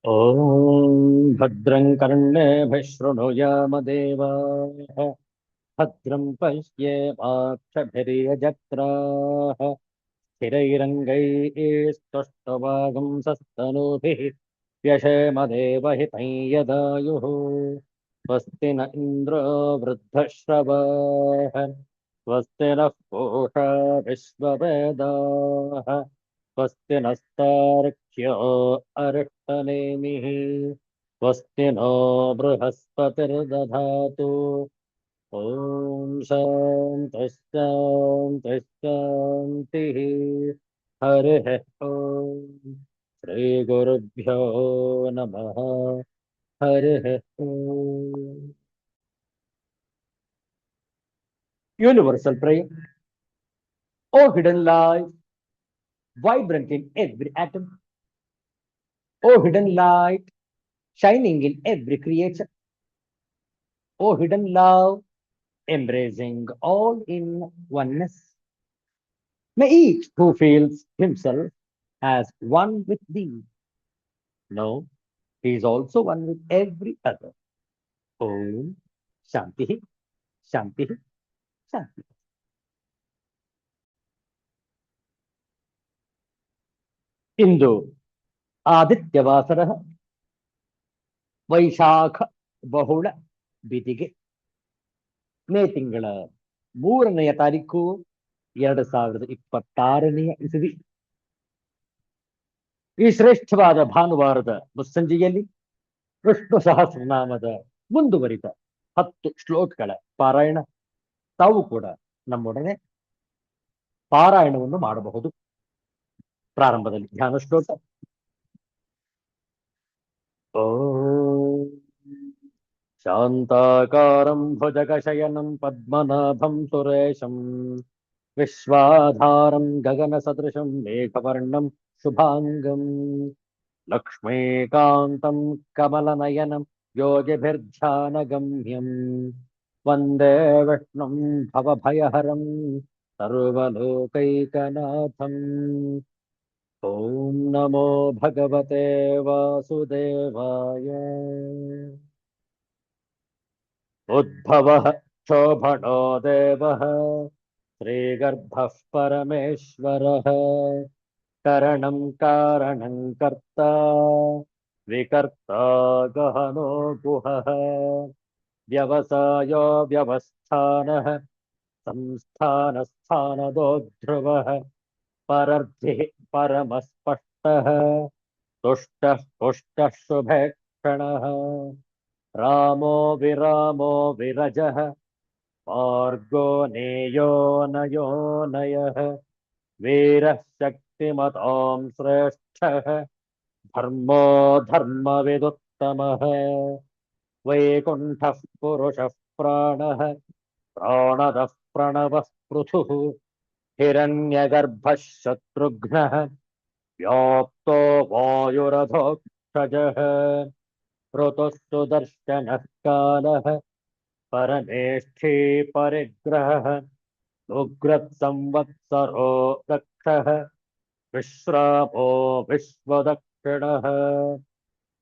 ॐ भद्रं कर्णेभिः शृणुयामदेवाः भद्रं पश्येमाक्षभिर्यजत्राः स्थिरैरङ्गैस्तुष्टुवागुंसस्तनूभिः व्यशेमदेवहितं यदायुः स्वस्ति न इन्द्रो वृद्धश्रवाः स्वस्ति नः पूषा विश्ववेदाः स्वस्ति नस्तार्क्ष्यो अरिष्टनेमिः स्वस्ति नो बृहस्पतिर्दधातु ॐ शान्तिः शान्तिः शान्तिः हरिः ॐ श्रीगुरुभ्यो नमः हरिः ॐ Universal prayer. O hidden light, vibrant in every atom. O hidden light, shining in every creature. O hidden love, embracing all in oneness. May each who feels himself as one with thee know he is also one with every other. Om Shanti, Shanti, Shanti. ಇಂದು ಆದಿತ್ಯವಾಸರ ವೈಶಾಖ ಬಹುಳ ಬಿದಿಗೆ ಮೇ ತಿಂಗಳ 3ನೇ ತಾರೀಕು 2026ನೇ ಇಸವಿ. ಈ ಶ್ರೇಷ್ಠವಾದ ಭಾನುವಾರದ ಮುಸ್ಸಂಜೆಯಲ್ಲಿ ವಿಷ್ಣು ಸಹಸ್ರನಾಮದ ಮುಂದುವರಿದ 10 ಶ್ಲೋಕಗಳ ಪಾರಾಯಣ. ತಾವು ಕೂಡ ನಮ್ಮೊಡನೆ ಪಾರಾಯಣವನ್ನು ಮಾಡಬಹುದು. ಪ್ರಾರಂಭದಲ್ಲಿ ಧ್ಯಾನ ಶ್ಲೋಕ. ಓಂ ಶಾಂತಾಕಾರಂ ಭುಜಗಶಯನಂ ಪದ್ಮನಾಭಂ ಸುರೇಶಂ ವಿಶ್ವಾಧಾರಂ ಗಗನ ಸದೃಶಂ ಮೇಘವರ್ಣಂ ಶುಭಾಂಗಂ ಲಕ್ಷ್ಮೀಕಾಂತಂ ಕಮಲನಯನಂ ಯೋಗಿಭಿರ್ಧ್ಯಾನಗಮ್ಯಂ ವಂದೇ ವಿಷ್ಣುಂ ಭವಭಯಹರಂ ಸರ್ವಲೋಕೈಕನಾಥಂ. ಓಂ ನಮೋ ಭಗವತೆ ವಾಸುದೇವಾಯ. ಉದ್ಭವಃ ಶೋಭಣೋ ದೇವಃ ಶ್ರೀಗರ್ಭಃ ಪರಮೇಶ್ವರಃ ಕರಣಂ ಕಾರಣಂ ಕರ್ತಾ ವಿಕರ್ತಾ ಗಹನೋ ಗುಹಃ ವ್ಯವಸಾಯೋ ವ್ಯವಸ್ಥಾನಃ ಸಂಸ್ಥಾನಸ್ಥಾನದೋ ಧ್ರುವಃ ಪರರ್ಧಿಃ ಪರಮಸ್ಪಷ್ಟಃ ತುಷ್ಟಃ ಪುಷ್ಟಃ ಶುಭೇಕ್ಷಣಃ ರಾಮೋ ವಿರಾಮೋ ವಿರಜಃ ಮಾರ್ಗೋ ನೇಯೋ ನಯೋ ನಯಃ ವೀರಃ ಶಕ್ತಿಮತಾಂ ಶ್ರೇಷ್ಠಃ ಧರ್ಮೋ ಧರ್ಮವಿದುತ್ತಮಃ ವೈಕುಂಠಃ ಪುರುಷಃ ಪ್ರಾಣಃ ಪ್ರಾಣದಃ ಪ್ರಣವಃ ಪೃಥುಃ ಹಿರಣ್ಯಗರ್ಭಃ ಶತ್ರುಘ್ನಃ ವ್ಯಾಪ್ತೋ ವಾಯುರಧೋಕ್ಷಜಃ ಋತುಃ ಸುದರ್ಶನಃ ಕಾಲಃ ಪರಮೇಷ್ಠಿ ಪರಿಗ್ರಹಃ ಉಗ್ರತ್ ಸಂವತ್ಸರೋ ದಕ್ಷಃ ವಿಶ್ರಾಮೋ ವಿಶ್ವದಕ್ಷಿಣಃ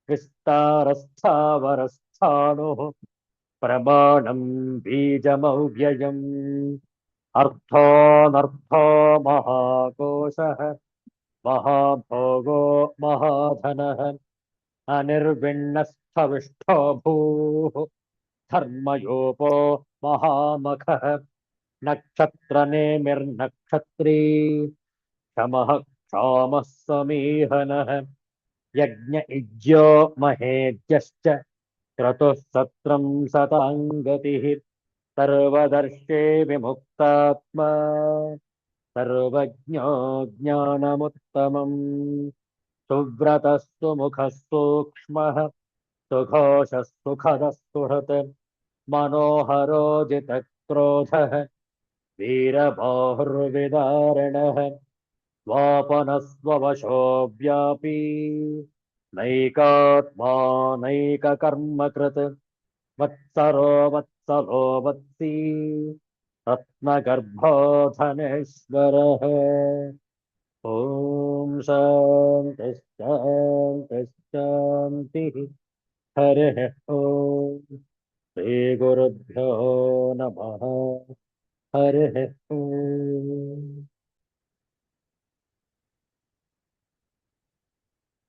ವಿಸ್ತಾರಸ್ಥಾವರಸ್ಥಾಣುಃ ಪ್ರಮಾಣಂ ಬೀಜಮವ್ಯಯಂ ಅರ್ಥೋನರ್ಥೋ ಮಹಾಕೋಶಃ ಮಹಾಭೋಗೋ ಮಹಾಧನಃ ಅನಿರ್ವಿಣ್ಣಸ್ಥವಿಷ್ಠೋ ಭೂಃ ಧರ್ಮಯೋಪೋ ಮಹಾಮಖಃ ನಕ್ಷತ್ರನೇಮಿರ್ನಕ್ಷತ್ರೀ ಕ್ಷಮಃ ಕ್ಷಾಮಃ ಸಮೀಹನಃ ಯಜ್ಞ ಇಜ್ಯೋ ಮಹೇಜ್ಯಶ್ಚ ಕ್ರತುಃ ಸತ್ರಂ ಸತಾಂಗತಿಃ ಸರ್ವದರ್ಶೇ ವಿಮುಕ್ತಾತ್ಮ ಸರ್ವಜ್ಞೋ ಜ್ಞಾನಮುತ್ತಮಂ ಸುವ್ರತಃ ಸುಮುಖಃ ಸೂಕ್ಷ್ಮಃ ಸುಘೋಷಃ ಸುಖದಃ ಸುಹೃತ್ ಮನೋಹರೋ ಜಿತಕ್ರೋಧಃ ವೀರಬಾಹುರ್ವಿದಾರಣಃ ವಾಪನಸ್ವವಶೋ ವ್ಯಾಪಿ ನೈಕಾತ್ಮಾ ನೈಕಕರ್ಮಕೃತ್ ವತ್ಸರೋ ವತ್ಸಲೋ ವತ್ಸೀ ರತ್ನಗರ್ಭೋ ಧನೇಶ್ವರಃ. ಓಂ ಶಾಂತಿ ಶಾಂತಿ ಶಾಂತಿ. हरिः ओम् श्री गुरुभ्यो नमः हरिः ओम्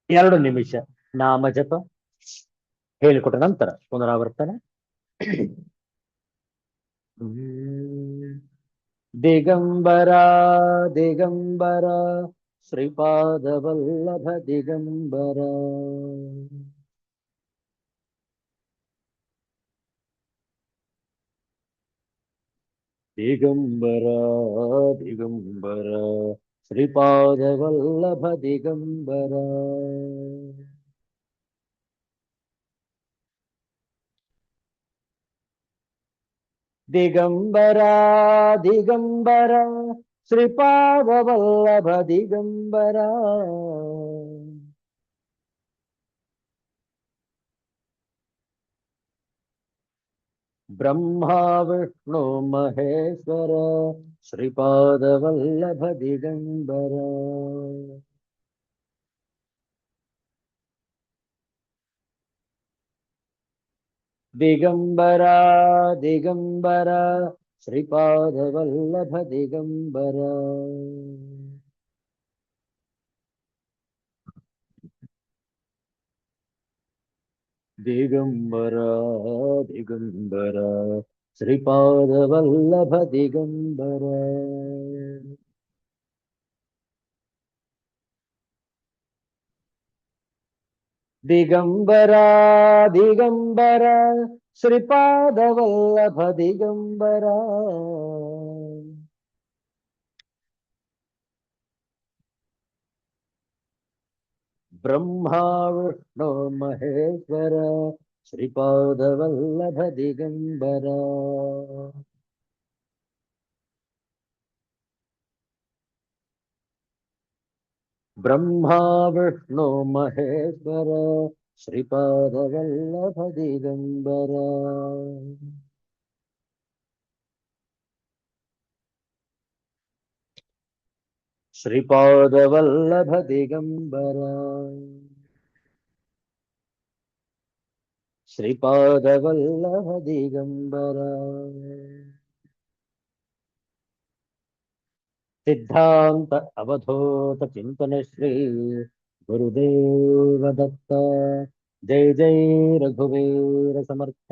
2 ನಿಮಿಷ ನಾಮ ಜಪ ಹೇಳಿಕೊಟ್ಟ ನಂತರ ಪುನರಾವರ್ತನೆ. ದಿಗಂಬರ ದಿಗಂಬರ ಶ್ರೀಪಾದವಲ್ಲಭ ದಿಗಂಬರ ದಿಗಂಬರ ದಿಗಂಬರ ಶ್ರೀಪಾದವಲ್ಲಭ ದಿಗಂಬರ ದಿಗಂಬರ ದಿಗಂಬರ ಶ್ರೀಪಾದವಲ್ಲಭ ದಿಗಂಬರ ಬ್ರಹ್ಮ ವಿಷ್ಣು ಮಹೇಶ್ವರ ಶ್ರೀಪಾದವಲ್ಲಭ ದಿಗಂಬರ ದಿಗಂಬರ ದಿಗಂಬರ ಶ್ರೀಪಾದವಲ್ಲಭ ದಿಗಂಬರ ದಿಗಂಬರ ದಿಗಂಬರ ಶ್ರೀಪಾದವಲ್ಲಭ ದಿಗಂಬರ ದಿಗಂಬರ ದಿಗಂಬರ ಶ್ರೀಪಾದವಲ್ಲಭ ದಿಗಂಬರ ಬ್ರಹ್ಮ ವಿಷ್ಣು ಮಹೇಶ್ವರ ಶ್ರೀಪಾದವಲ್ಲಭ ದಿಗಂಬರ ಬ್ರಹ್ಮ ವಿಷ್ಣು ಮಹೇಶ್ವರ ಶ್ರೀಪಾದವಲ್ಲಭ ದಿಗಂಬರ ಶ್ರೀಪಾದವಲ್ಲಭ ದಿಗಂಬರ ಶ್ರೀಪಾದವಲ್ಲಭ ದಿಗಂಬರ ಸಿದ್ಧಾಂತ ಅವಧೂತ ಚಿಂತನೆ ಶ್ರೀ ಗುರುದೇವ ದತ್ತ ಜೈ ಜೈ ರಘುವೀರ ಸಮರ್ಥ.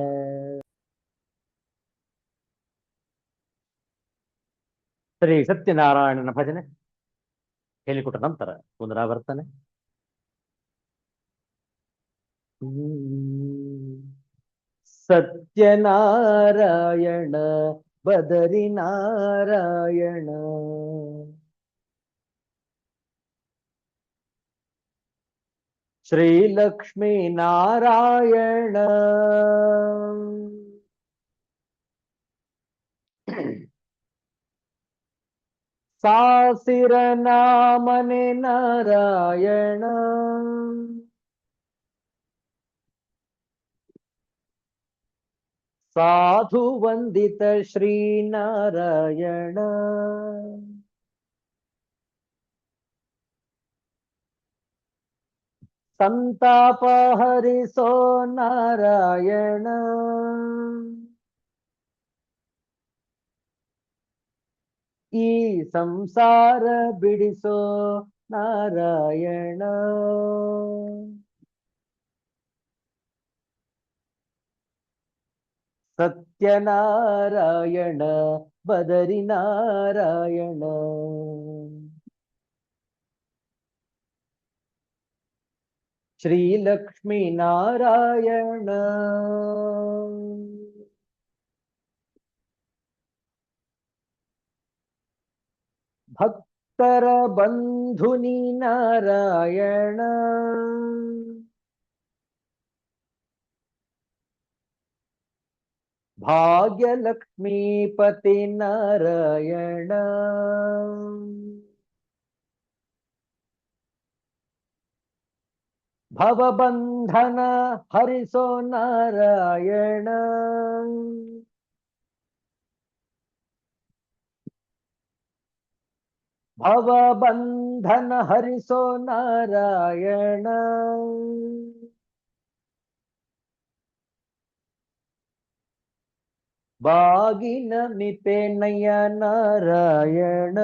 ಶ್ರೀ ಸತ್ಯನಾರಾಯಣನ ಭಜನೆ ಹೇಳಿಕೊಟ್ಟ ನಂತರ ಪುನರಾವರ್ತನೆ. ಸತ್ಯನಾರಾಯಣ ಬದರಿ ನಾರಾಯಣ ಶ್ರೀಲಕ್ಷ್ಮೀ ನಾರಾಯಣ ಸಾಸಿರ ನಾಮನೆ ನಾರಾಯಣ ಸಾಧು ವಂದಿತ ಶ್ರೀ ನಾರಾಯಣ ಸಂತಾಪ ಹರಿಸೋ ನಾರಾಯಣ ಈ ಸಂಸಾರ ಬಿಡಿಸೋ ನಾರಾಯಣ ಸತ್ಯನಾರಾಯಣ ಬದರಿ ನಾರಾಯಣ ಶ್ರೀಲಕ್ಷ್ಮೀ ನಾರಾಯಣ ಭಕ್ತರ ಬಂಧುನಿ ನಾರಾಯಣ ಭಾಗ್ಯಲಕ್ಷ್ಮೀಪತಿ ನಾರಾಯಣ ಭವಬಂಧನ ಹರಿಸೋ ನಾರಾಯಣ ಭವಬಂಧನ ಹರಿಸೋ ನಾರಾಯಣ ಬಾಗಿನ ಮಿಪೆನಯ್ಯ ನಾರಾಯಣ.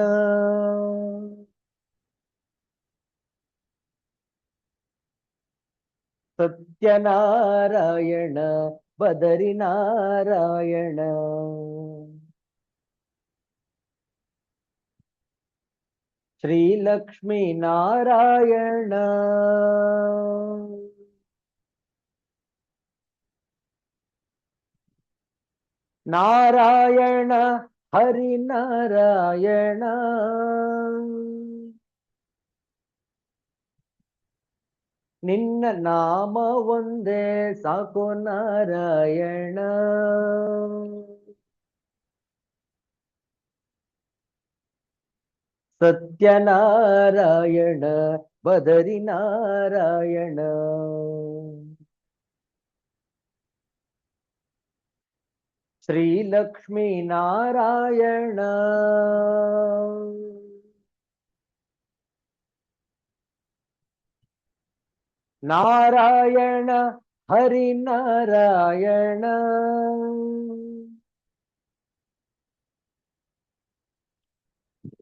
ಸತ್ಯನಾರಾಯಣ ಬದರಿ ನಾರಾಯಣ. ಶ್ರೀಲಕ್ಷ್ಮೀ ನಾರಾಯಣ. ನಾರಾಯಣ ಹರಿನಾರಾಯಣ. ನಿನ್ನ ನಾಮ ಒಂದೇ ಸಾಕು ನಾರಾಯಣ. ಸತ್ಯನಾರಾಯಣ ಬದರಿ ನಾರಾಯಣ. ಶ್ರೀಲಕ್ಷ್ಮೀ ನಾರಾಯಣ. ನಾರಾಯಣ ಹರಿನಾರಾಯಣ.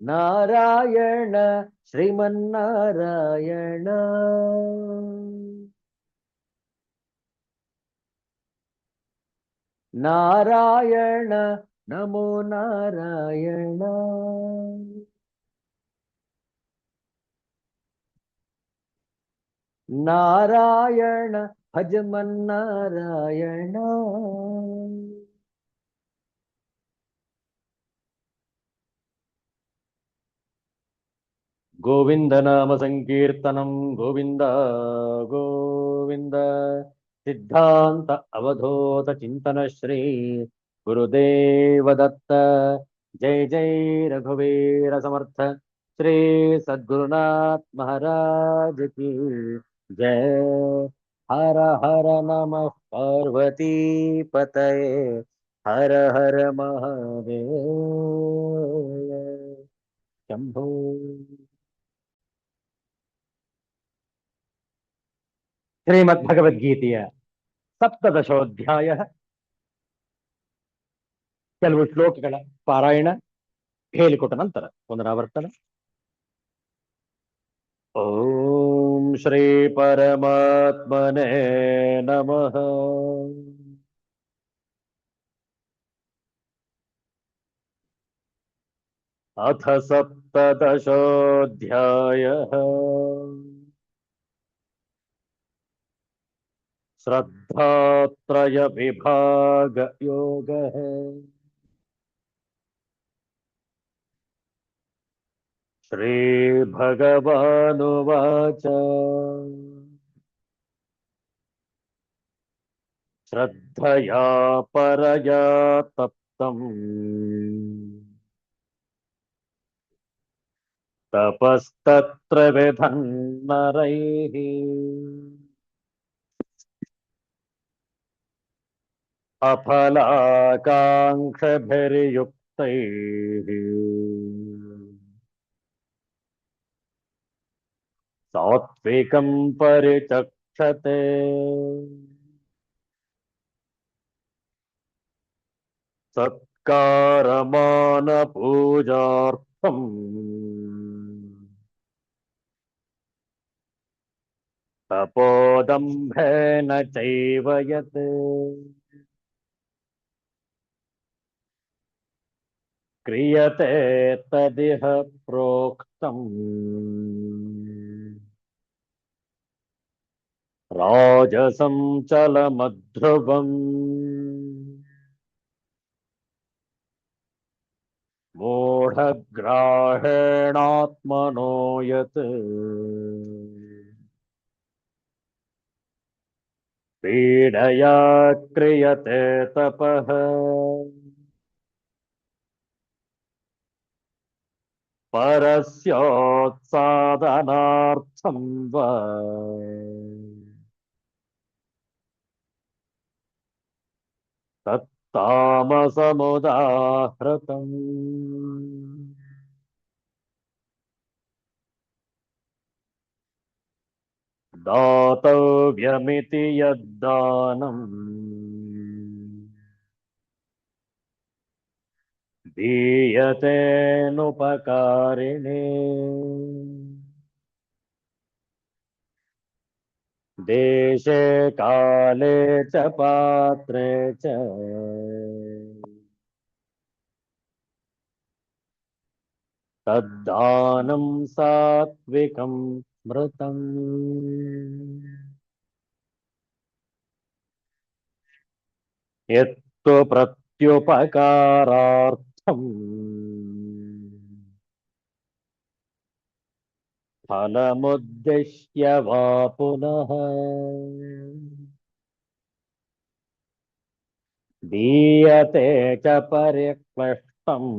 ನಾರಾಯಣ ಶ್ರೀಮನ್ನಾರಾಯಣ. ನಾರಾಯಣ ನಮೋ ನಾರಾಯಣ. ನಾರಾಯಣ ಭಜಮನ್ನಾರಾಯಣ. ಗೋವಿಂದ ನಾಮ ಸಂಕೀರ್ತನಂ ಗೋವಿಂದ ಗೋವಿಂದ. ಸಿದ್ಧಾಂತ ಅವಧೂತ ಚಿಂತನ ಶ್ರೀ ಗುರುದೇವ ದತ್ತ. ಜೈ ಜೈ ರಘುವೀರ ಸಮರ್ಥ ಶ್ರೀ ಸದ್ಗುರುನಾಥ ಮಹಾರಾಜ ಕಿ ಜಯ. ಹರ ಹರ ನಮಃ ಪಾರ್ವತಿ ಪತಯೇ. ಹರ ಹರ ಮಹಾದೇವ ಶಂಭೋ. ಶ್ರೀಮದ್ ಭಗವದ್ಗೀತೆಯ ಸಪ್ತದಶೋಧ್ಯಾಯ ಕೆಲವು ಶ್ಲೋಕಗಳ ಪಾರಾಯಣ ಹೇಳಿಕೊಟ್ಟ ನಂತರ ಪುನರಾವರ್ತನ. ಓಂ ಶ್ರೀ ಪರಮಾತ್ಮನೇ ನಮಃ. ಅಥ ಸಪ್ತದಶೋಧ್ಯಾಯಃ ಶ್ರದ್ಧಾತ್ರಯ ವಿಭಾಗ ಯೋಗಃ. ಶ್ರೀ ಭಗವಾನುವಾಚ ಶ್ರದ್ಧಯಾ ಪರಯಾ ತಪ್ತಂ ತಪಸ್ತತ್ರ ವಿಧನ್ನರೈಃ. ಅಫಲಾಕಾಂಕ್ಷಭಿರ್ಯುಕ್ತೈಃ ಸಾತ್ವಿಕಂ ಪರಿಚಕ್ಷತೆ. ಸತ್ಕಾರಮಾನ ಪೂಜಾರ್ಥಂ ತಪೋದಂಭೇನ ಚೈವ ಯತ್. ಕ್ರಿಯತೆ ತದಿಹ ಪ್ರೋಕ್ತಂ ರಾಜಸಂ ಚಲಮಧ್ರುವಂ. ಮೂಢಗ್ರಾಹೇಣಾತ್ಮನೋ ಯತ್ ಪೀಡಯಾ ಕ್ರಿಯತೆ ತಪಃ. ಪರಸ್ಯೋತ್ಸಾದನಾರ್ಥಂ ವಾ ತತ್ತಾಮಸಮುದಾಹೃತಂ. दातव्यमिति यद्दानम् दीयतेऽनुपकारिणे देशे काले च पात्रे च तद्दानं सात्विकं स्मृतम्। यत्तु प्रत्युपकारार्थम् फलमुद्दिश्य वा पुनः दीयते च परिक्लिष्टम्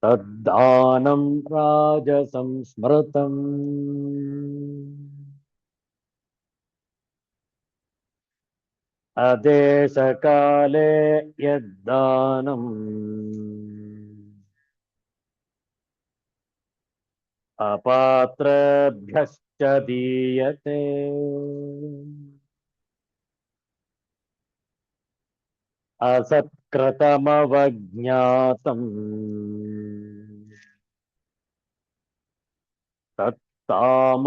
तद्दानं राजसं स्मृतम्। अदेशकाले यद्दानम् अपात्रेभ्यश्च दीयते असत्कृतमवज्ञातम् तत्तामसमुदाहृतम्।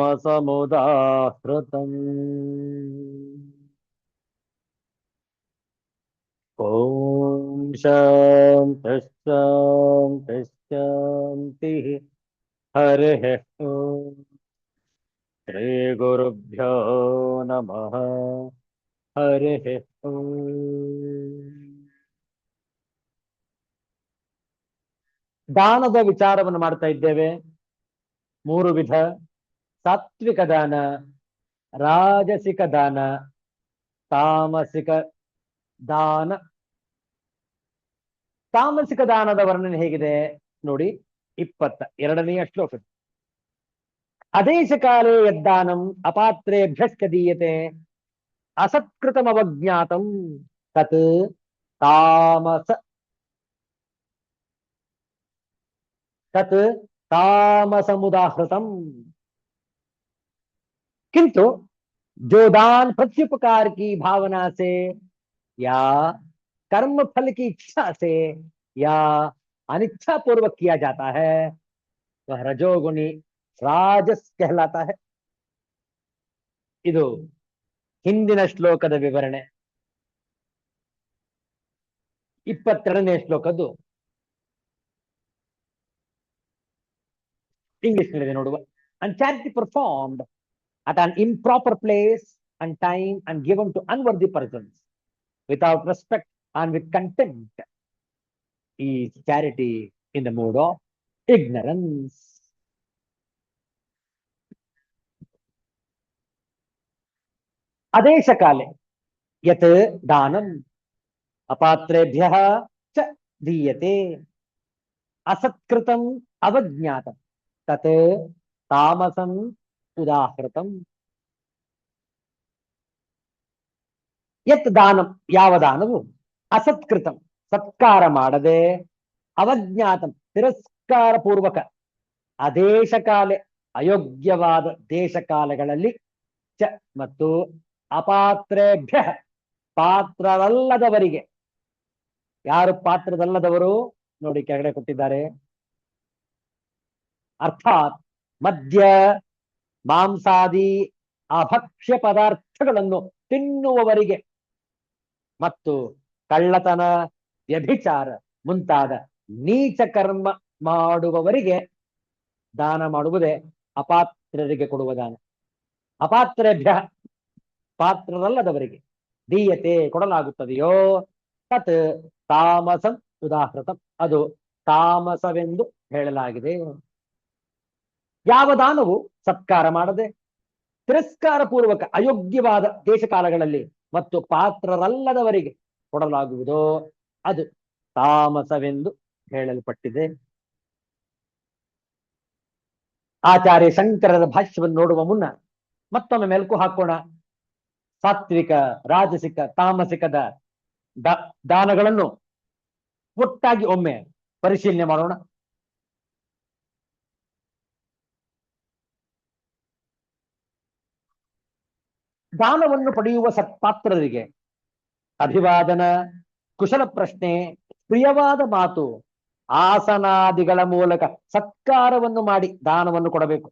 ॐ शान्तिः शान्तिः शान्तिः। हरिः ॐ श्रीगुरुभ्यो नमः। हरिः ॐ। ದಾನದ ವಿಚಾರವನ್ನು ಮಾಡ್ತಾ ಇದ್ದೇವೆ. 3 ವಿಧ: ಸಾತ್ವಿಕ ದಾನ, ರಾಜಸಿಕ ದಾನ, ತಾಮಸಿಕ ದಾನ. ತಾಮಸಿಕ ದಾನದ ವರ್ಣನೆ ಹೇಗಿದೆ ನೋಡಿ, 22ನೇ ಶ್ಲೋಕ. ಅದೇಶ ಕಾಲೇ ಯದ್ದಾನಂ ಅಪಾತ್ರೇಭ್ಯಶ್ಚ ದೀಯತೆ ಅಸತ್ಕೃತಮವಜ್ಞಾತಂ ತತ್ ತಾಮಸ तत् तामसमुदाहृतम। किंतु जो दान प्रत्युपकार की भावना से या कर्म फल की इच्छा से या अनिच्छा पूर्वक किया जाता है वह रजोगुणी राजस कहलाता है। ಇದು ಹಿಂದಿನ ಶ್ಲೋಕದ ವಿವರಣೆ. 22ನೇ ಶ್ಲೋಕದ್ದು ಇಂಗ್ಲಿಷ್ ನಲ್ಲಿ ನೋಡುವ. And charity performed at an improper place and time and given to unworthy persons without respect and with contempt is charity in the mood of ignorance. आदेश काले यत् दानम् अपात्रेभ्यः च दीयते असत्कृतम् अवज्ञातम् तत् तामसम् उदाहृतम्. यत् दानम् ಯಾವ ದಾನವು ಅಸತ್ಕೃತಂ ಸತ್ಕಾರ ಮಾಡದೆ, ಅವಜ್ಞಾತಂ ತಿರಸ್ಕಾರ ಪೂರ್ವಕ, ಅದೇಶ ಕಾಲೆ ಅಯೋಗ್ಯವಾದ ದೇಶ ಕಾಲಗಳಲ್ಲಿ, ಚ ಮತ್ತು ಅಪಾತ್ರೇಭ್ಯ ಪಾತ್ರರಲ್ಲದವರಿಗೆ. ಯಾರು ಪಾತ್ರದಲ್ಲದವರು ನೋಡಿ ಕೆಳಗಡೆ ಕೊಟ್ಟಿದ್ದಾರೆ. ಅರ್ಥಾತ್ ಮದ್ಯ ಮಾಂಸಾದಿ ಅಭಕ್ಷ್ಯ ಪದಾರ್ಥಗಳನ್ನು ತಿನ್ನುವವರಿಗೆ ಮತ್ತು ಕಳ್ಳತನ ವ್ಯಭಿಚಾರ ಮುಂತಾದ ನೀಚ ಕರ್ಮ ಮಾಡುವವರಿಗೆ ದಾನ ಮಾಡುವುದೇ ಅಪಾತ್ರರಿಗೆ ಕೊಡುವ ದಾನ. ಅಪಾತ್ರೇಭ್ಯ ಪಾತ್ರರಲ್ಲದವರಿಗೆ ದೀಯತೆ ಕೊಡಲಾಗುತ್ತದೆಯೋ ತತ್ ತಾಮಸಂ ಉದಾಹೃತಂ ಅದು ತಾಮಸವೆಂದು ಹೇಳಲಾಗಿದೆ. ಯಾವ ದಾನವು ಸತ್ಕಾರ ಮಾಡದೆ ತಿರಸ್ಕಾರ ಪೂರ್ವಕ ಅಯೋಗ್ಯವಾದ ದೇಶಕಾಲಗಳಲ್ಲಿ ಮತ್ತು ಪಾತ್ರರಲ್ಲದವರಿಗೆ ಕೊಡಲಾಗುವುದೋ ಅದು ತಾಮಸವೆಂದು ಹೇಳಲ್ಪಟ್ಟಿದೆ. ಆಚಾರ್ಯ ಶಂಕರರ ಭಾಷ್ಯವನ್ನು ನೋಡುವ ಮುನ್ನ ಮತ್ತೊಮ್ಮೆ ಮೆಲುಕು ಹಾಕೋಣ. ಸಾತ್ವಿಕ, ರಾಜಸಿಕ, ತಾಮಸಿಕದ ದಾನಗಳನ್ನು ಒಟ್ಟಾಗಿ ಒಮ್ಮೆ ಪರಿಶೀಲನೆ ಮಾಡೋಣ. ದಾನವನ್ನು ಪಡೆಯುವ ಸತ್ಪಾತ್ರರಿಗೆ ಅಭಿವಾದನ, ಕುಶಲ ಪ್ರಶ್ನೆ, ಪ್ರಿಯವಾದ ಮಾತು, ಆಸನಾದಿಗಳ ಮೂಲಕ ಸತ್ಕಾರವನ್ನು ಮಾಡಿ ದಾನವನ್ನು ಕೊಡಬೇಕು.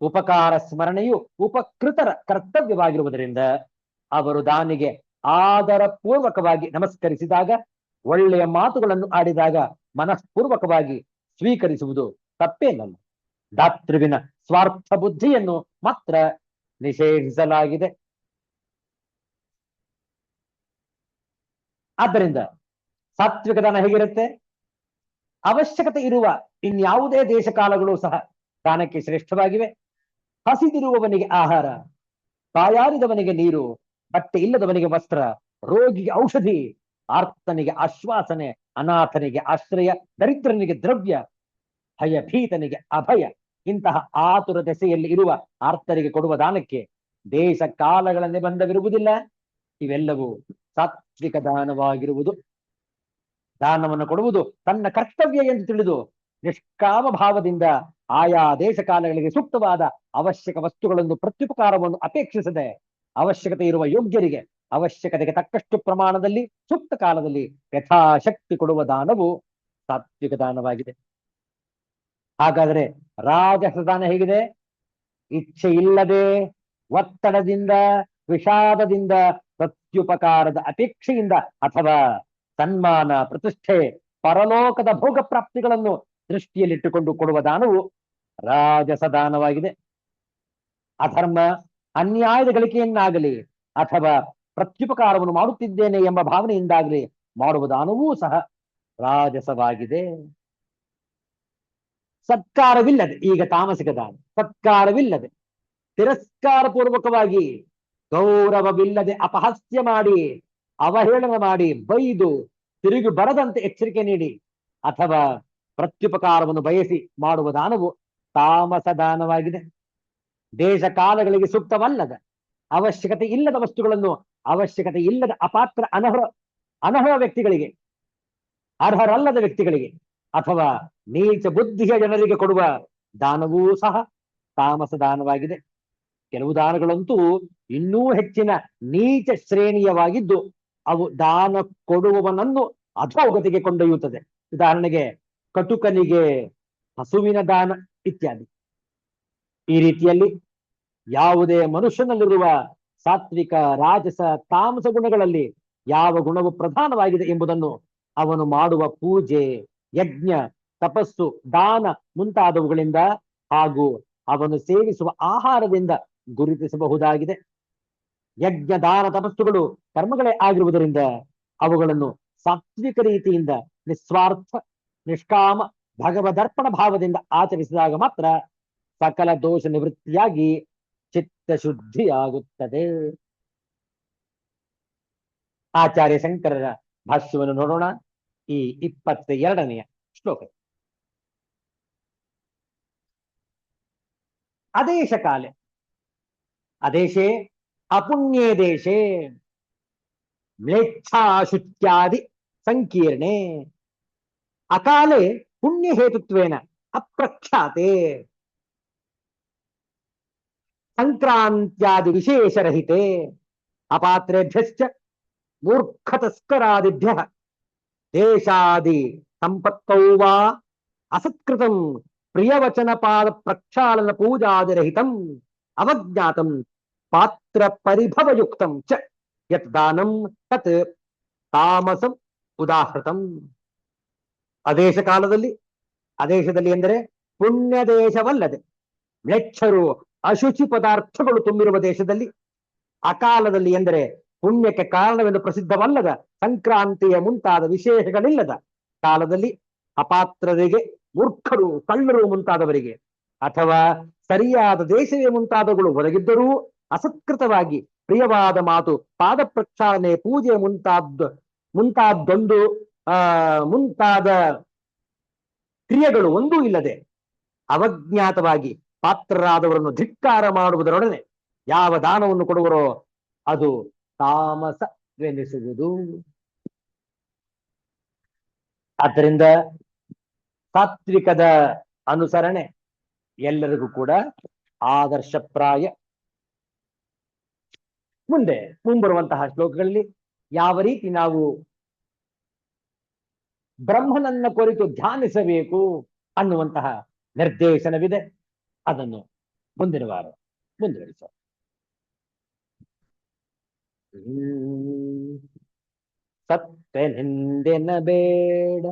ಉಪಕಾರ ಸ್ಮರಣೆಯು ಉಪಕೃತರ ಕರ್ತವ್ಯವಾಗಿರುವುದರಿಂದ ಅವರು ದಾನಿಗೆ ಆದರ ಪೂರ್ವಕವಾಗಿ ನಮಸ್ಕರಿಸಿದಾಗ, ಒಳ್ಳೆಯ ಮಾತುಗಳನ್ನು ಆಡಿದಾಗ ಮನಃಪೂರ್ವಕವಾಗಿ ಸ್ವೀಕರಿಸುವುದು ತಪ್ಪೇನಲ್ಲ. ದಾತೃವಿನ ಸ್ವಾರ್ಥ ಬುದ್ಧಿಯನ್ನು ಮಾತ್ರ ನಿಷೇಧಿಸಲಾಗಿದೆ. ಆದ್ದರಿಂದ ಸಾತ್ವಿಕ ದಾನ ಹೇಗಿರುತ್ತೆ? ಅವಶ್ಯಕತೆ ಇರುವ ಇನ್ಯಾವುದೇ ದೇಶ ಕಾಲಗಳು ಸಹ ದಾನಕ್ಕೆ ಶ್ರೇಷ್ಠವಾಗಿವೆ. ಹಸಿದಿರುವವನಿಗೆ ಆಹಾರ, ಬಾಯಾರಿದವನಿಗೆ ನೀರು, ಬಟ್ಟೆ ಇಲ್ಲದವನಿಗೆ ವಸ್ತ್ರ, ರೋಗಿಗೆ ಔಷಧಿ, ಆರ್ತನಿಗೆ ಆಶ್ವಾಸನೆ, ಅನಾಥನಿಗೆ ಆಶ್ರಯ, ದರಿದ್ರನಿಗೆ ದ್ರವ್ಯ, ಭಯಭೀತನಿಗೆ ಅಭಯ. ಇಂತಹ ಆತುರ ದೆಸೆಯಲ್ಲಿ ಇರುವ ಆರ್ತರಿಗೆ ಕೊಡುವ ದಾನಕ್ಕೆ ದೇಶ ಕಾಲಗಳ ನಿಬಂಧವಿರುವುದಿಲ್ಲ. ಇವೆಲ್ಲವೂ ಸಾತ್ವಿಕ ದಾನವಾಗಿರುವುದು. ದಾನವನ್ನು ಕೊಡುವುದು ತನ್ನ ಕರ್ತವ್ಯ ಎಂದು ತಿಳಿದು ನಿಷ್ಕಾಮ ಭಾವದಿಂದ ಆಯಾ ದೇಶ ಕಾಲಗಳಿಗೆ ಸೂಕ್ತವಾದ ಅವಶ್ಯಕ ವಸ್ತುಗಳನ್ನು ಪ್ರತ್ಯುಪಕಾರವನ್ನು ಅಪೇಕ್ಷಿಸದೆ ಅವಶ್ಯಕತೆ ಇರುವ ಯೋಗ್ಯರಿಗೆ ಅವಶ್ಯಕತೆಗೆ ತಕ್ಕಷ್ಟು ಪ್ರಮಾಣದಲ್ಲಿ ಸೂಕ್ತ ಕಾಲದಲ್ಲಿ ಯಥಾಶಕ್ತಿ ಕೊಡುವ ದಾನವು ಸಾತ್ವಿಕ ದಾನವಾಗಿದೆ. ಹಾಗಾದರೆ ರಾಜಸ ದಾನ ಹೇಗಿದೆ? ಇಚ್ಛೆ ಇಲ್ಲದೆ, ಒತ್ತಡದಿಂದ, ವಿಷಾದದಿಂದ, ಪ್ರತ್ಯುಪಕಾರದ ಅಪೇಕ್ಷೆಯಿಂದ ಅಥವಾ ಸನ್ಮಾನ, ಪ್ರತಿಷ್ಠೆ, ಪರಲೋಕದ ಭೋಗ ಪ್ರಾಪ್ತಿಗಳನ್ನು ದೃಷ್ಟಿಯಲ್ಲಿಟ್ಟುಕೊಂಡು ಕೊಡುವ ದಾನವು ರಾಜಸ ದಾನವಾಗಿದೆ. ಅಧರ್ಮ, ಅನ್ಯಾಯದ ಗಳಿಕೆಯನ್ನಾಗಲಿ ಅಥವಾ ಪ್ರತ್ಯುಪಕಾರವನ್ನು ಮಾಡುತ್ತಿದ್ದೇನೆ ಎಂಬ ಭಾವನೆಯಿಂದಾಗಲಿ ಮಾಡುವ ದಾನವೂ ಸಹ ರಾಜಸವಾಗಿದೆ. ಸತ್ಕಾರವಿಲ್ಲದೆ, ಈಗ ತಾಮಸಿಕ ದಾನ, ಸತ್ಕಾರವಿಲ್ಲದೆ ತಿರಸ್ಕಾರ ಪೂರ್ವಕವಾಗಿ, ಗೌರವವಿಲ್ಲದೆ ಅಪಹಾಸ್ಯ ಮಾಡಿ, ಅವಹೇಳನ ಮಾಡಿ, ಬೈದು ತಿರುಗಿ ಬರದಂತೆ ಎಚ್ಚರಿಕೆ ನೀಡಿ ಅಥವಾ ಪ್ರತ್ಯುಪಕಾರವನ್ನು ಬಯಸಿ ಮಾಡುವ ದಾನವು ತಾಮಸ ದಾನವಾಗಿದೆ. ದೇಶ ಕಾಲಗಳಿಗೆ ಸೂಕ್ತವಲ್ಲದ, ಅವಶ್ಯಕತೆ ಇಲ್ಲದ ವಸ್ತುಗಳನ್ನು ಅವಶ್ಯಕತೆ ಇಲ್ಲದ ಅಪಾತ್ರ ಅನರ್ಹ ವ್ಯಕ್ತಿಗಳಿಗೆ, ಅರ್ಹರಲ್ಲದ ವ್ಯಕ್ತಿಗಳಿಗೆ ಅಥವಾ ನೀಚ ಬುದ್ಧಿಯ ಜನರಿಗೆ ಕೊಡುವ ದಾನವೂ ಸಹ ತಾಮಸ ದಾನವಾಗಿದೆ. ಕೆಲವು ದಾನಗಳಂತೂ ಇನ್ನೂ ಹೆಚ್ಚಿನ ನೀಚ ಶ್ರೇಣಿಯವಾಗಿದ್ದು ಅವು ದಾನ ಕೊಡುವವನನ್ನು ಅಧೋಗತಿಗೆ ಕೊಂಡೊಯ್ಯುತ್ತದೆ. ಉದಾಹರಣೆಗೆ ಕಟುಕನಿಗೆ ಹಸುವಿನ ದಾನ ಇತ್ಯಾದಿ. ಈ ರೀತಿಯಲ್ಲಿ ಯಾವುದೇ ಮನುಷ್ಯನಲ್ಲಿರುವ ಸಾತ್ವಿಕ, ರಾಜಸ, ತಾಮಸ ಗುಣಗಳಲ್ಲಿ ಯಾವ ಗುಣವು ಪ್ರಧಾನವಾಗಿದೆ ಎಂಬುದನ್ನು ಅವನು ಮಾಡುವ ಪೂಜೆ, ಯಜ್ಞ, ತಪಸ್ಸು, ದಾನ ಮುಂತಾದವುಗಳಿಂದ ಹಾಗೂ ಅವನು ಸೇವಿಸುವ ಆಹಾರದಿಂದ ಗುರುತಿಸಬಹುದಾಗಿದೆ. ಯಜ್ಞ, ದಾನ, ತಪಸ್ಸುಗಳು ಕರ್ಮಗಳೇ ಆಗಿರುವುದರಿಂದ ಅವುಗಳನ್ನು ಸಾತ್ವಿಕ ರೀತಿಯಿಂದ ನಿಸ್ವಾರ್ಥ, ನಿಷ್ಕಾಮ, ಭಗವದರ್ಪಣ ಭಾವದಿಂದ ಆಚರಿಸಿದಾಗ ಮಾತ್ರ ಸಕಲ ದೋಷ ನಿವೃತ್ತಿಯಾಗಿ ಚಿತ್ತಶುದ್ಧಿಯಾಗುತ್ತದೆ. ಆಚಾರ್ಯ ಶಂಕರರ ಭಾಷ್ಯವನ್ನು ನೋಡೋಣ. ಈ 22ನೆಯ ಶ್ಲೋಕ. ಅದೇಶ ಕಾಲೆ, ಅದೇಶೇ ಅಪುಣ್ಯೇ ದೇಶೇ ಮ್ಲೇಚ್ಛಾಶುಚ್ಯಾದಿ ಸಂಕೀರ್ಣೆ ಅಕಾಲೆ ಪುಣ್ಯ ಹೇತುತ್ವೇನ ಅಪ್ರಖ್ಯಾತೆ ಸಂಕ್ರಾಂತ್ಯಾದಿ ವಿಶೇಷರಹಿತೆ ಅಪಾತ್ರೇಭ್ಯಶ್ಚ ಮೂರ್ಖತಸ್ಕರಾದಿಭ್ಯಃ ದೇಶಾದಿ ಸಂಪತ್ತೌ ವಾ ಅಸತ್ಕೃತಂ ಪ್ರಿಯವಚನ ಪಾದ ಪ್ರಕ್ಷಾಳನ ಪೂಜಾದಿರಹಿತಂ ಅವಜ್ಞಾತಂ ಪಾತ್ರ ಪರಿಭವಯುಕ್ತಂ ಚ ಯತ್ ದಾನಂ ತತ್ ತಾಮಸಂ ಉದಾಹೃತಂ. ಅದೇಶ ಕಾಲದಲ್ಲಿ, ಅದೇಶದಲ್ಲಿ ಎಂದರೆ ಪುಣ್ಯ ದೇಶವಲ್ಲದೆ ಮ್ಲೇಚ್ಛರು, ಅಶುಚಿ ಪದಾರ್ಥಗಳು ತುಂಬಿರುವ ದೇಶದಲ್ಲಿ, ಅಕಾಲದಲ್ಲಿ ಎಂದರೆ ಪುಣ್ಯಕ್ಕೆ ಕಾರಣವೆಂದು ಪ್ರಸಿದ್ಧವಲ್ಲದ ಸಂಕ್ರಾಂತಿಯ ಮುಂತಾದ ವಿಶೇಷಗಳಿಲ್ಲದ ಕಾಲದಲ್ಲಿ, ಅಪಾತ್ರರಿಗೆ, ಮೂರ್ಖರು, ಕಳ್ಳರು ಮುಂತಾದವರಿಗೆ ಅಥವಾ ಸರಿಯಾದ ದೇಶವೇ ಮುಂತಾದವುಗಳು ಒದಗಿದ್ದರೂ ಅಸತ್ಕೃತವಾಗಿ ಪ್ರಿಯವಾದ ಮಾತು, ಪಾದ ಪ್ರಕ್ಷಾಳನೆ, ಪೂಜೆ ಮುಂತಾದ ಕ್ರಿಯೆಗಳು ಒಂದೂ ಇಲ್ಲದೆ ಅವಜ್ಞಾತವಾಗಿ ಪಾತ್ರರಾದವರನ್ನು ಧಿಕ್ಕಾರ ಮಾಡುವುದರೊಡನೆ ಯಾವ ದಾನವನ್ನು ಕೊಡುವರೋ ಅದು ತಾಮಸವೆನಿಸುವುದು. ಆದ್ದರಿಂದ ಸಾತ್ವಿಕದ ಅನುಸರಣೆ ಎಲ್ಲರಿಗೂ ಕೂಡ ಆದರ್ಶಪ್ರಾಯ. ಮುಂಬರುವಂತಹ ಶ್ಲೋಕಗಳಲ್ಲಿ ಯಾವ ರೀತಿ ನಾವು ಬ್ರಹ್ಮನನ್ನ ಕುರಿತು ಧ್ಯಾನಿಸಬೇಕು ಅನ್ನುವಂತಹ ನಿರ್ದೇಶನವಿದೆ. ಅದನ್ನು ಮುಂದಿನ ವಾರ ಮುಂದುವರಿಸೋಣ. ಸತ್ತೆನೆಂದೆನ ಬೇಡ,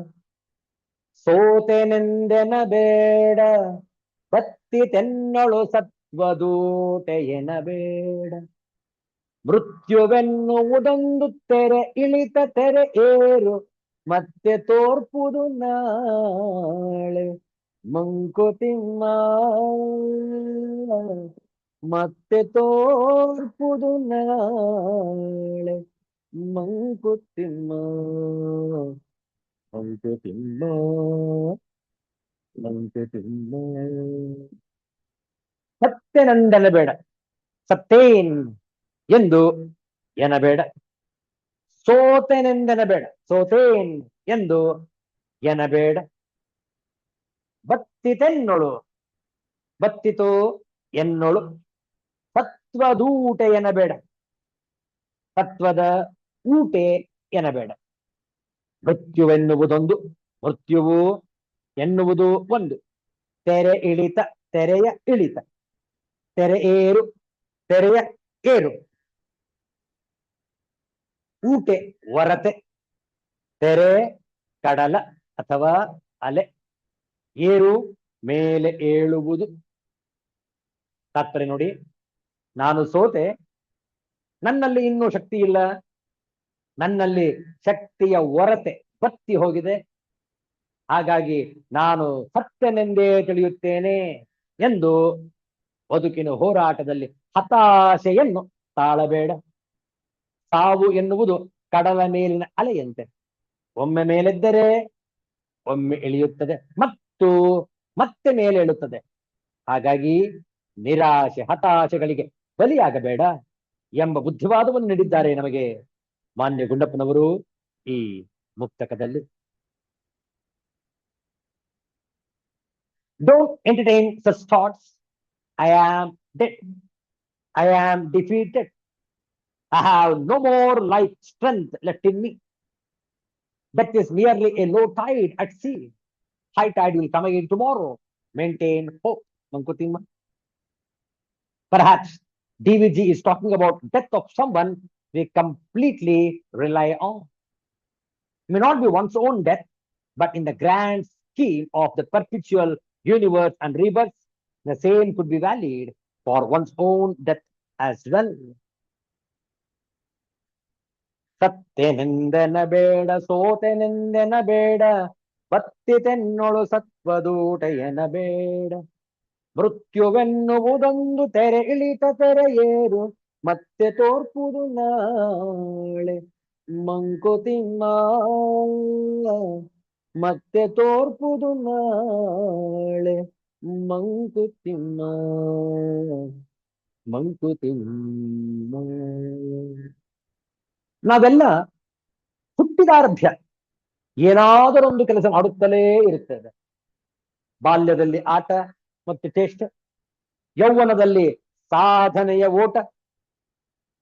ಸೋತೆನೆಂದೆನ ಬೇಡ, ಬತ್ತಿತೆನ್ನೊಳು ಸತ್ವದೂಟೆಯನ ಬೇಡ. ಮೃತ್ಯುವೆನ್ನುವುದೊಂದು ತೆರೆ ಇಳಿತ ತೆರೆ ಏರು, ಮತ್ತೆ ತೋರ್ಪುದು ನಾಳೆ ಮಂಕುತಿಮ್ಮ, ಮತ್ತೆ ತೋರ್ಪುದು ನಾಳೆ ಮಂಕುತಿಮ್ಮ, ಮಂಕುತಿಮ್ಮ, ಮಂಕುತಿಮ್ಮ. ಸತ್ಯನಂದನ ಬೇಡ, ಸತ್ತೇನ್ ಎಂದು ಎನಬೇಡ, ಸೋತೆನೆಂದನ ಬೇಡ, ಸೋತೇನ್ ಎಂದು ಎನಬೇಡ. ಬತ್ತಿತೆನ್ನೊಳು, ಬತ್ತಿತೋ ಎನ್ನೊಳು, ಸತ್ವದೂಟೆ ಎನಬೇಡ, ಸತ್ವದ ಊಟೆ ಎನಬೇಡ. ಮೃತ್ಯುವೆನ್ನುವುದೊಂದು, ಮೃತ್ಯುವು ಎನ್ನುವುದು ಒಂದು, ತೆರೆ ಇಳಿತ ತೆರೆಯ ಇಳಿತ, ತೆರೆ ಏರು ತೆರೆಯ ಏರು, ಊಟೆ ಹೊರತೆ, ತೆರೆ ಕಡಲ ಅಥವಾ ಅಲೆ, ಏರು ಮೇಲೆ ಏಳುವುದು. ತಾತ್ಪರ್ಯ ನೋಡಿ, ನಾನು ಸೋತೆ, ನನ್ನಲ್ಲಿ ಇನ್ನೂ ಶಕ್ತಿ ಇಲ್ಲ, ನನ್ನಲ್ಲಿ ಶಕ್ತಿಯ ಹೊರತೆ ಬತ್ತಿ ಹೋಗಿದೆ, ಹಾಗಾಗಿ ನಾನು ಸತ್ಯನೆಂದೇ ತಿಳಿಯುತ್ತೇನೆ ಎಂದು ಬದುಕಿನ ಹೋರಾಟದಲ್ಲಿ ಹತಾಶೆಯನ್ನು ತಾಳಬೇಡ. ಸಾವು ಎನ್ನುವುದು ಕಡಲ ಮೇಲಿನ ಅಲೆಯಂತೆ, ಒಮ್ಮೆ ಮೇಲೆದ್ದರೆ ಒಮ್ಮೆ ಇಳಿಯುತ್ತದೆ ಮತ್ತು ಮತ್ತೆ ಮೇಲೆ ಏಳುತ್ತದೆ. ಹಾಗಾಗಿ ನಿರಾಶೆ ಹತಾಶೆಗಳಿಗೆ ಬಲಿಯಾಗಬೇಡ ಎಂಬ ಬುದ್ಧಿವಾದವನ್ನು ನೀಡಿದ್ದಾರೆ ನಮಗೆ ಮಾನ್ಯ ಗುಂಡಪ್ಪನವರು ಈ ಮುಕ್ತಕದಲ್ಲಿ. Don't entertain such thoughts. I am dead. I am defeated. I have no more life strength left in me. That is merely a low tide at sea. High tide will come again tomorrow. Maintain hope, Mankutima. Perhaps DVG is talking about death of someone we completely rely on. It may not be one's own death, but in the grand scheme of the perpetual universe and rebirth, the same could be valid for one's own death as well. ಸತ್ಯನೆಂದೆನ ಬೇಡ, ಸೋತೆನೆಂದೆನ ಬೇಡ, ಬತ್ತಿತೆನ್ನೊಳು ಸತ್ವದೂಟೆಯನ ಬೇಡ. ಮೃತ್ಯುವೆನ್ನುವುದೊಂದು ತೆರೆ ಇಳಿತ ತೆರೆ ಏರು, ಮತ್ತೆ ತೋರ್ಪುದು ನಾಳೆ ಮಂಕುತಿಮ್ಮ, ಮತ್ತೆ ತೋರ್ಪುದು ನಾಳೆ ಮಂಕುತಿಮ್ಮ, ಮಂಕುತಿಮ್ಮ. ನಾವೆಲ್ಲ ಹುಟ್ಟಿದಾರಭ್ಯ ಏನಾದರೊಂದು ಕೆಲಸ ಮಾಡುತ್ತಲೇ ಇರುತ್ತದೆ. ಬಾಲ್ಯದಲ್ಲಿ ಆಟ ಮತ್ತು ಚೇಷ್ಟ, ಯೌವನದಲ್ಲಿ ಸಾಧನೆಯ ಓಟ,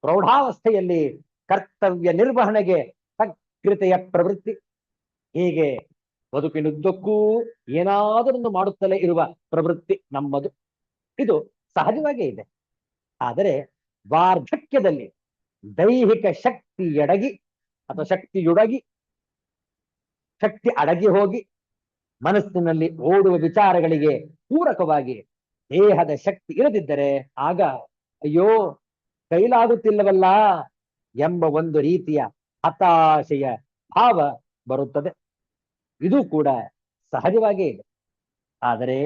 ಪ್ರೌಢಾವಸ್ಥೆಯಲ್ಲಿ ಕರ್ತವ್ಯ ನಿರ್ವಹಣೆಗೆ ಸಕ್ರಿಯತೆಯ ಪ್ರವೃತ್ತಿ. ಹೀಗೆ ಬದುಕಿನುದ್ದಕ್ಕೂ ಏನಾದರೊಂದು ಮಾಡುತ್ತಲೇ ಇರುವ ಪ್ರವೃತ್ತಿ ನಮ್ಮದು. ಇದು ಸಹಜವಾಗೇ ಇದೆ. ಆದರೆ ವಾರ್ಧಕ್ಯದಲ್ಲಿ ದೈಹಿಕ ಶಕ್ತಿ ಎಡಗಿ ಅಥವಾ ಶಕ್ತಿಯೊಡಗಿ ಶಕ್ತಿ ಅಡಗಿ ಹೋಗಿ ಮನಸ್ಸಿನಲ್ಲಿ ಓಡುವ ವಿಚಾರಗಳಿಗೆ ಪೂರಕವಾಗಿ ದೇಹದ ಶಕ್ತಿ ಇರದಿದ್ದರೆ ಆಗ ಅಯ್ಯೋ ಕೈಲಾಗುತ್ತಿಲ್ಲವಲ್ಲ ಎಂಬ ಒಂದು ರೀತಿಯ ಹತಾಶೆಯ ಭಾವ ಬರುತ್ತದೆ. ಇದು ಕೂಡ ಸಹಜವಾಗೇ ಇದೆ. ಆದರೆ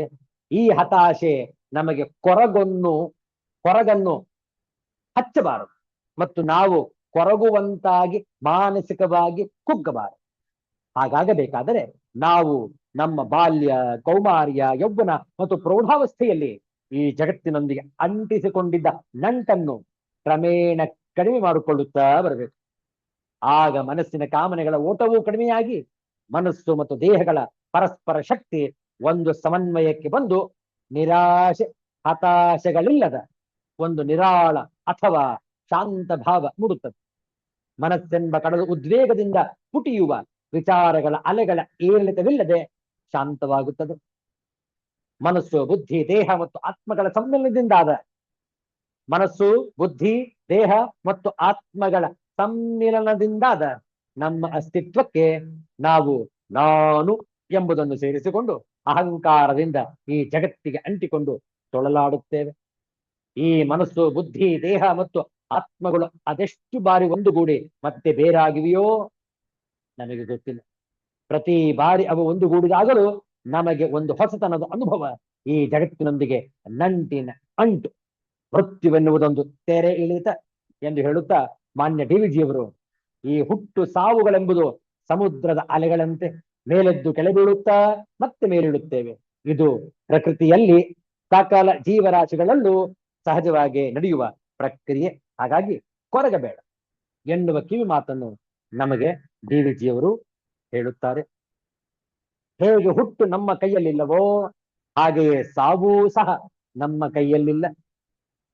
ಈ ಹತಾಶೆ ನಮಗೆ ಕೊರಗನ್ನು ಹಚ್ಚಬಾರದು ಮತ್ತು ನಾವು ಕೊರಗುವಂತಾಗಿ ಮಾನಸಿಕವಾಗಿ ಕುಗ್ಗಬಾರದು. ಹಾಗಾಗಬೇಕಾದರೆ ನಾವು ನಮ್ಮ ಬಾಲ್ಯ, ಕೌಮಾರ್ಯ, ಯೌವನ ಮತ್ತು ಪ್ರೌಢಾವಸ್ಥೆಯಲ್ಲಿ ಈ ಜಗತ್ತಿನೊಂದಿಗೆ ಅಂಟಿಸಿಕೊಂಡಿದ್ದ ನಂಟನ್ನು ಕ್ರಮೇಣ ಕಡಿಮೆ ಮಾಡಿಕೊಳ್ಳುತ್ತಾ ಬರಬೇಕು. ಆಗ ಮನಸ್ಸಿನ ಕಾಮನೆಗಳ ಓಟವೂ ಕಡಿಮೆಯಾಗಿ ಮನಸ್ಸು ಮತ್ತು ದೇಹಗಳ ಪರಸ್ಪರ ಶಕ್ತಿ ಒಂದು ಸಮನ್ವಯಕ್ಕೆ ಬಂದು ನಿರಾಶೆ ಹತಾಶೆಗಳಿಲ್ಲದ ಒಂದು ನಿರಾಳ ಅಥವಾ ಶಾಂತ ಭಾವ ಮೂಡುತ್ತದೆ. ಮನಸ್ಸೆಂಬ ಕಡಲು ಉದ್ವೇಗದಿಂದ ಪುಟಿಯುವ ವಿಚಾರಗಳ ಅಲೆಗಳ ಏರಿಳಿತವಿಲ್ಲದೆ ಶಾಂತವಾಗುತ್ತದೆ. ಮನಸ್ಸು, ಬುದ್ಧಿ, ದೇಹ ಮತ್ತು ಆತ್ಮಗಳ ಸಮ್ಮಿಲನದಿಂದಾದ ಮನಸ್ಸು, ಬುದ್ಧಿ, ದೇಹ ಮತ್ತು ಆತ್ಮಗಳ ಸಮ್ಮಿಲನದಿಂದಾದ ನಮ್ಮ ಅಸ್ತಿತ್ವಕ್ಕೆ ನಾವು ನಾನು ಎಂಬುದನ್ನು ಸೇರಿಸಿಕೊಂಡು ಅಹಂಕಾರದಿಂದ ಈ ಜಗತ್ತಿಗೆ ಅಂಟಿಕೊಂಡು ತೊಳಲಾಡುತ್ತೇವೆ. ಈ ಮನಸ್ಸು, ಬುದ್ಧಿ, ದೇಹ ಮತ್ತು ಆತ್ಮಗಳು ಅದೆಷ್ಟು ಬಾರಿ ಒಂದುಗೂಡಿ ಮತ್ತೆ ಬೇರಾಗಿವೆಯೋ ನಮಗೆ ಗೊತ್ತಿಲ್ಲ. ಪ್ರತಿ ಬಾರಿ ಅವು ಒಂದುಗೂಡಿದಾಗಲೂ ನಮಗೆ ಒಂದು ಹೊಸತನದ ಅನುಭವ. ಈ ಜಗತ್ತಿನೊಂದಿಗೆ ನಂಟಿನ ಅಂಟು. ಮೃತ್ಯುವೆನ್ನುವುದೊಂದು ತೆರೆ ಇಳಿತ ಎಂದು ಹೇಳುತ್ತಾ ಮಾನ್ಯ ಡಿವಿಜಿಯವರು ಈ ಹುಟ್ಟು ಸಾವುಗಳೆಂಬುದು ಸಮುದ್ರದ ಅಲೆಗಳಂತೆ ಮೇಲೆದ್ದು ಕೆಳ ಬೀಳುತ್ತಾ ಮತ್ತೆ ಮೇಲಿಡುತ್ತೇವೆ. ಇದು ಪ್ರಕೃತಿಯಲ್ಲಿ ಸಕಲ ಜೀವರಾಶಿಗಳಲ್ಲೂ ಸಹಜವಾಗಿ ನಡೆಯುವ ಪ್ರಕ್ರಿಯೆ. ಹಾಗಾಗಿ ಕೊರಗಬೇಡ ಎನ್ನುವ ಕಿವಿ ಮಾತನ್ನು ನಮಗೆ ಡಿವಿಜಿಯವರು ಹೇಳುತ್ತಾರೆ. ಹೇಗೆ ಹುಟ್ಟು ನಮ್ಮ ಕೈಯಲ್ಲಿಲ್ಲವೋ ಹಾಗೆಯೇ ಸಾವೂ ಸಹ ನಮ್ಮ ಕೈಯಲ್ಲಿಲ್ಲ.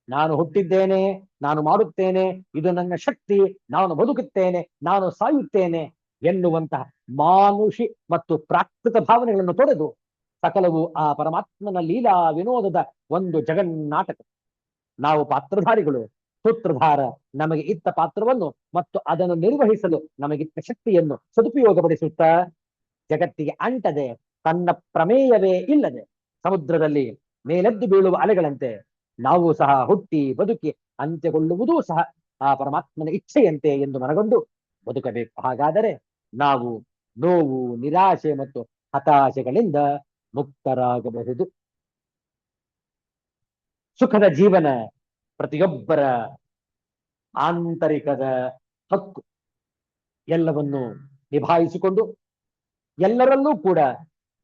ನಾನು ಹುಟ್ಟಿದ್ದೇನೆ, ನಾನು ಮಾಡುತ್ತೇನೆ, ಇದು ನನ್ನ ಶಕ್ತಿ, ನಾನು ಬದುಕುತ್ತೇನೆ, ನಾನು ಸಾಯುತ್ತೇನೆ ಎನ್ನುವಂತಹ ಮಾನುಷಿ ಮತ್ತು ಪ್ರಾಕೃತ ಭಾವನೆಗಳನ್ನು ತೊರೆದು ಸಕಲವು ಆ ಪರಮಾತ್ಮನ ಲೀಲಾ ವಿನೋದದ ಒಂದು ಜಗನ್ನಾಟಕ. ನಾವು ಪಾತ್ರಧಾರಿಗಳು. ಸೂತ್ರಧಾರ ನಮಗೆ ಇತ್ತ ಪಾತ್ರವನ್ನು ಮತ್ತು ಅದನ್ನು ನಿರ್ವಹಿಸಲು ನಮಗಿತ್ತ ಶಕ್ತಿಯನ್ನು ಸದುಪಯೋಗಪಡಿಸುತ್ತಾ ಜಗತ್ತಿಗೆ ಅಂಟದೆ ತನ್ನ ಪ್ರಮೇಯವೇ ಇಲ್ಲದೆ ಸಮುದ್ರದಲ್ಲಿ ಮೇಲೆದ್ದು ಬೀಳುವ ಅಲೆಗಳಂತೆ ನಾವು ಸಹ ಹುಟ್ಟಿ ಬದುಕಿ ಅಂತ್ಯಗೊಳ್ಳುವುದೂ ಸಹ ಆ ಪರಮಾತ್ಮನ ಇಚ್ಛೆಯಂತೆ ಎಂದು ಮನಗೊಂಡು ಬದುಕಬೇಕು. ಹಾಗಾದರೆ ನಾವು ನೋವು, ನಿರಾಶೆ ಮತ್ತು ಹತಾಶೆಗಳಿಂದ ಮುಕ್ತರಾಗಬಹುದು. ಸುಖದ ಜೀವನ ಪ್ರತಿಯೊಬ್ಬರ ಆಂತರಿಕದ ಹಕ್ಕು. ಎಲ್ಲವನ್ನು ನಿಭಾಯಿಸಿಕೊಂಡು ಎಲ್ಲರಲ್ಲೂ ಕೂಡ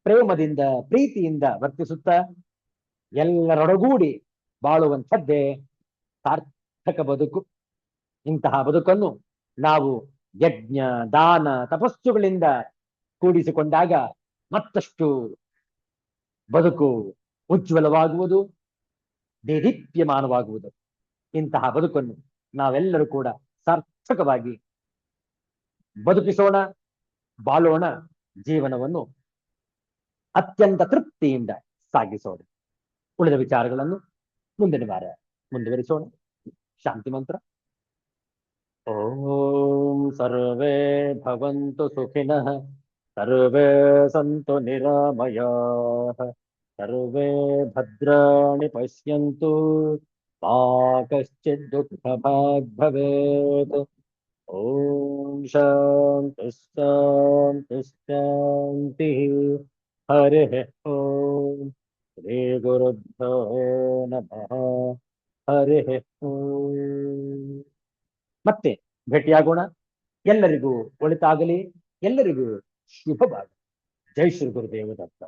ಪ್ರೇಮದಿಂದ, ಪ್ರೀತಿಯಿಂದ ವರ್ತಿಸುತ್ತಾ ಎಲ್ಲರೊಡಗೂಡಿ ಬಾಳುವಂಥದ್ದೇ ಸಾರ್ಥಕ ಬದುಕು. ಇಂತಹ ಬದುಕನ್ನು ನಾವು ಯಜ್ಞ, ದಾನ, ತಪಸ್ಸುಗಳಿಂದ ಕೂಡಿಸಿಕೊಂಡಾಗ ಮತ್ತಷ್ಟು ಬದುಕು ಉಜ್ವಲವಾಗುವುದು, ದೇದೀಪ್ಯಮಾನವಾಗುವುದು. ಇಂತಹ ಬದುಕನ್ನು ನಾವೆಲ್ಲರೂ ಕೂಡ ಸಾರ್ಥಕವಾಗಿ ಬದುಕಿಸೋಣ, ಬಾಳೋಣ, ಜೀವನವನ್ನು ಅತ್ಯಂತ ತೃಪ್ತಿಯಿಂದ ಸಾಗಿಸೋಣ. ಉಳಿದ ವಿಚಾರಗಳನ್ನು ಮುಂದಿನ ವಾರ ಮುಂದುವರಿಸೋಣ. ಶಾಂತಿ ಮಂತ್ರ. ಓಂ ಸರ್ವೇ ಭವಂತು ಸುಖಿನಃ, ಸರ್ವೇ ಸಂತು ನಿರಾಮಯಾಃ, ಸರ್ವೇ ಭದ್ರಾಣಿ ಪಶ್ಯಂತು, ಮಾ ಕಶ್ಚಿತ್ ದುಃಖಭಾಗ್ ಭವೇತ್. ಓಂ ಶಾಂತಿ ಶಾಂತಿ ಶಾಂತಿ. ಹರಿ ಓಂ. ಶ್ರೀ ಗುರುಭ್ಯೋ ನಮಃ. ಹರಿ ಓಂ. ಮತ್ತೆ ಭೇಟಿಯಾಗೋಣ. ಎಲ್ಲರಿಗೂ ಒಳಿತಾಗಲಿ, ಎಲ್ಲರಿಗೂ ಶುಭವಾಗಲಿ. ಜೈ ಶ್ರೀ ಗುರುದೇವ ದತ್ತ.